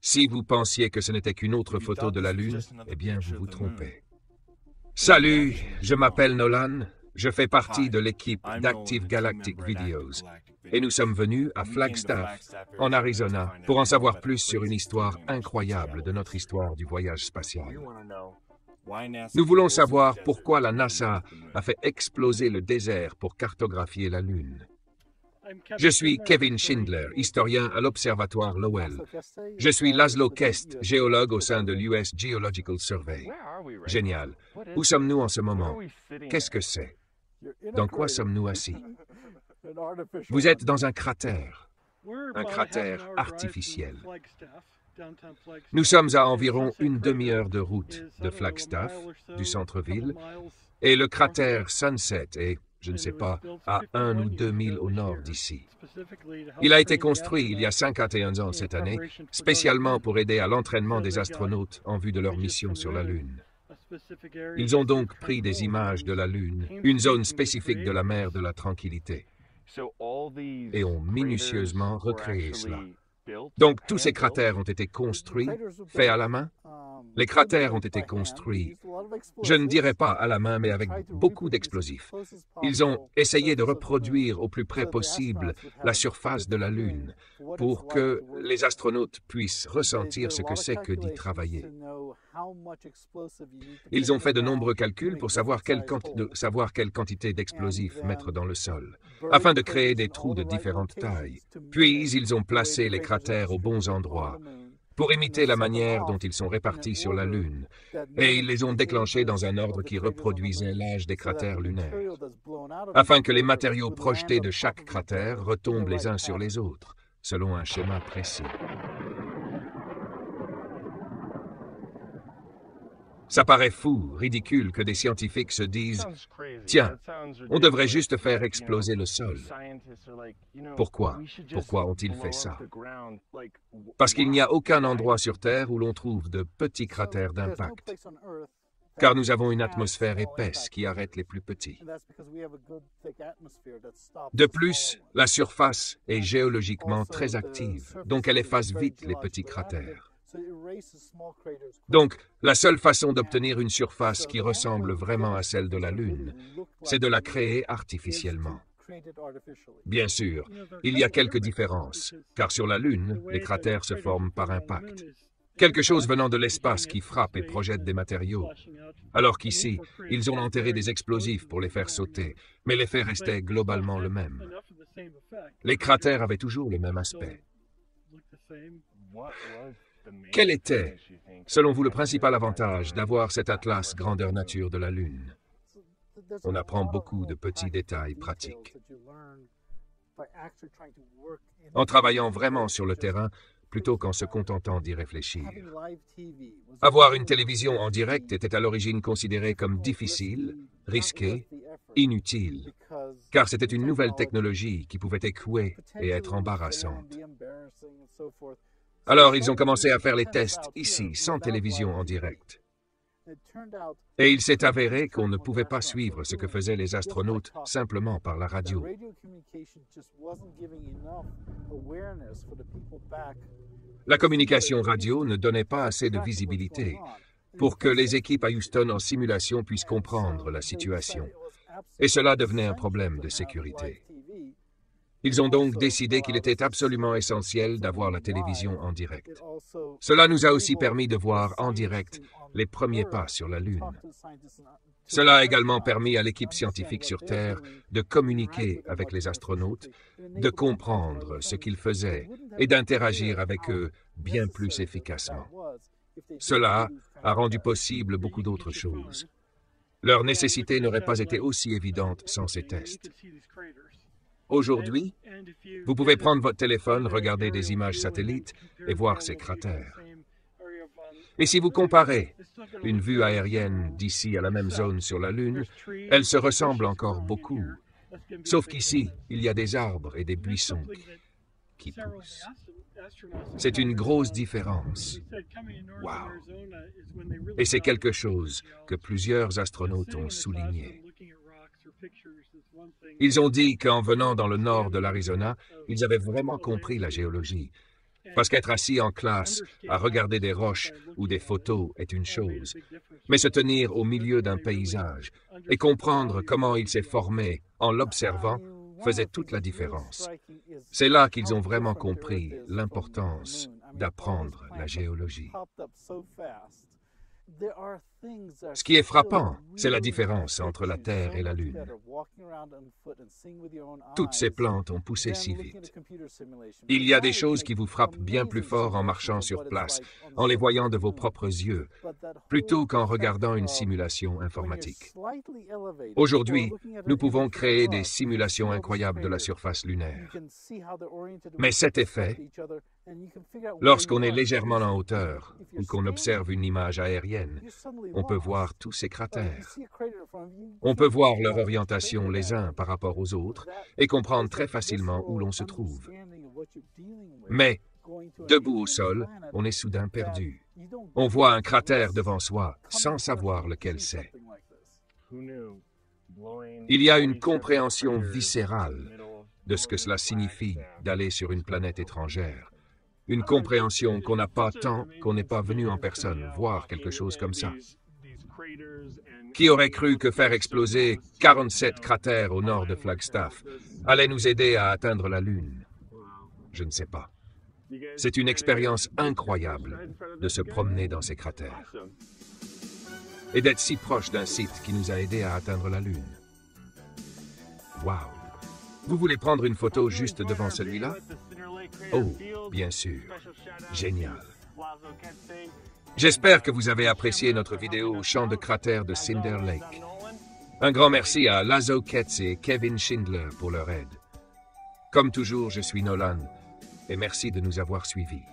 Si vous pensiez que ce n'était qu'une autre photo de la Lune, eh bien, vous vous trompez. Salut, je m'appelle Nolan, je fais partie de l'équipe d'Active Galactic Videos, et nous sommes venus à Flagstaff, en Arizona, pour en savoir plus sur une histoire incroyable de notre histoire du voyage spatial. Nous voulons savoir pourquoi la NASA a fait exploser le désert pour cartographier la Lune. Je suis Kevin Schindler, historien à l'Observatoire Lowell. Je suis Laszlo Kest, géologue au sein de l'US Geological Survey. Génial. Où sommes-nous en ce moment? Qu'est-ce que c'est? Dans quoi sommes-nous assis? Vous êtes dans un cratère artificiel. Nous sommes à environ une demi-heure de route de Flagstaff, du centre-ville, et le cratère Sunset est, je ne sais pas, à 1 ou 2 milles au nord d'ici. Il a été construit il y a 51 ans cette année, spécialement pour aider à l'entraînement des astronautes en vue de leur mission sur la Lune. Ils ont donc pris des images de la Lune, une zone spécifique de la mer de la Tranquillité, et ont minutieusement recréé cela. Donc tous ces cratères ont été construits, faits à la main? Les cratères ont été construits, je ne dirais pas à la main, mais avec beaucoup d'explosifs. Ils ont essayé de reproduire au plus près possible la surface de la Lune pour que les astronautes puissent ressentir ce que c'est que d'y travailler. Ils ont fait de nombreux calculs pour savoir quelle quantité d'explosifs mettre dans le sol, afin de créer des trous de différentes tailles. Puis ils ont placé les cratères aux bons endroits, pour imiter la manière dont ils sont répartis sur la Lune, et ils les ont déclenchés dans un ordre qui reproduisait l'âge des cratères lunaires, afin que les matériaux projetés de chaque cratère retombent les uns sur les autres, selon un schéma précis. Ça paraît fou, ridicule que des scientifiques se disent « Tiens, on devrait juste faire exploser le sol. » Pourquoi? Pourquoi ont-ils fait ça? Parce qu'il n'y a aucun endroit sur Terre où l'on trouve de petits cratères d'impact, car nous avons une atmosphère épaisse qui arrête les plus petits. De plus, la surface est géologiquement très active, donc elle efface vite les petits cratères. Donc, la seule façon d'obtenir une surface qui ressemble vraiment à celle de la Lune, c'est de la créer artificiellement. Bien sûr, il y a quelques différences, car sur la Lune, les cratères se forment par impact. Quelque chose venant de l'espace qui frappe et projette des matériaux. Alors qu'ici, ils ont enterré des explosifs pour les faire sauter, mais l'effet restait globalement le même. Les cratères avaient toujours le même aspect. Quel était, selon vous, le principal avantage d'avoir cet atlas grandeur nature de la Lune? On apprend beaucoup de petits détails pratiques. En travaillant vraiment sur le terrain, plutôt qu'en se contentant d'y réfléchir. Avoir une télévision en direct était à l'origine considéré comme difficile, risqué, inutile, car c'était une nouvelle technologie qui pouvait échouer et être embarrassante. Alors ils ont commencé à faire les tests ici, sans télévision en direct. Et il s'est avéré qu'on ne pouvait pas suivre ce que faisaient les astronautes simplement par la radio. La communication radio ne donnait pas assez de visibilité pour que les équipes à Houston en simulation puissent comprendre la situation. Et cela devenait un problème de sécurité. Ils ont donc décidé qu'il était absolument essentiel d'avoir la télévision en direct. Cela nous a aussi permis de voir en direct les premiers pas sur la Lune. Cela a également permis à l'équipe scientifique sur Terre de communiquer avec les astronautes, de comprendre ce qu'ils faisaient et d'interagir avec eux bien plus efficacement. Cela a rendu possible beaucoup d'autres choses. Leur nécessité n'aurait pas été aussi évidente sans ces tests. Aujourd'hui, vous pouvez prendre votre téléphone, regarder des images satellites et voir ces cratères. Et si vous comparez une vue aérienne d'ici à la même zone sur la Lune, elle se ressemble encore beaucoup. Sauf qu'ici, il y a des arbres et des buissons qui poussent. C'est une grosse différence. Wow! Et c'est quelque chose que plusieurs astronautes ont souligné. Ils ont dit qu'en venant dans le nord de l'Arizona, ils avaient vraiment compris la géologie. Parce qu'être assis en classe à regarder des roches ou des photos est une chose, mais se tenir au milieu d'un paysage et comprendre comment il s'est formé en l'observant faisait toute la différence. C'est là qu'ils ont vraiment compris l'importance d'apprendre la géologie. Ce qui est frappant, c'est la différence entre la Terre et la Lune. Toutes ces plantes ont poussé si vite. Il y a des choses qui vous frappent bien plus fort en marchant sur place, en les voyant de vos propres yeux, plutôt qu'en regardant une simulation informatique. Aujourd'hui, nous pouvons créer des simulations incroyables de la surface lunaire. Mais cet effet, lorsqu'on est légèrement en hauteur ou qu'on observe une image aérienne, on peut voir tous ces cratères. On peut voir leur orientation les uns par rapport aux autres et comprendre très facilement où l'on se trouve. Mais, debout au sol, on est soudain perdu. On voit un cratère devant soi sans savoir lequel c'est. Il y a une compréhension viscérale de ce que cela signifie d'aller sur une planète étrangère. Une compréhension qu'on n'a pas tant qu'on n'est pas venu en personne voir quelque chose comme ça. Qui aurait cru que faire exploser 47 cratères au nord de Flagstaff allait nous aider à atteindre la Lune? Je ne sais pas. C'est une expérience incroyable de se promener dans ces cratères et d'être si proche d'un site qui nous a aidés à atteindre la Lune. Waouh! Vous voulez prendre une photo juste devant celui-là? Oh, bien sûr. Génial. J'espère que vous avez apprécié notre vidéo au champ de cratères de Cinder Lake. Un grand merci à Lazo Ketz et Kevin Schindler pour leur aide. Comme toujours, je suis Nolan, et merci de nous avoir suivis.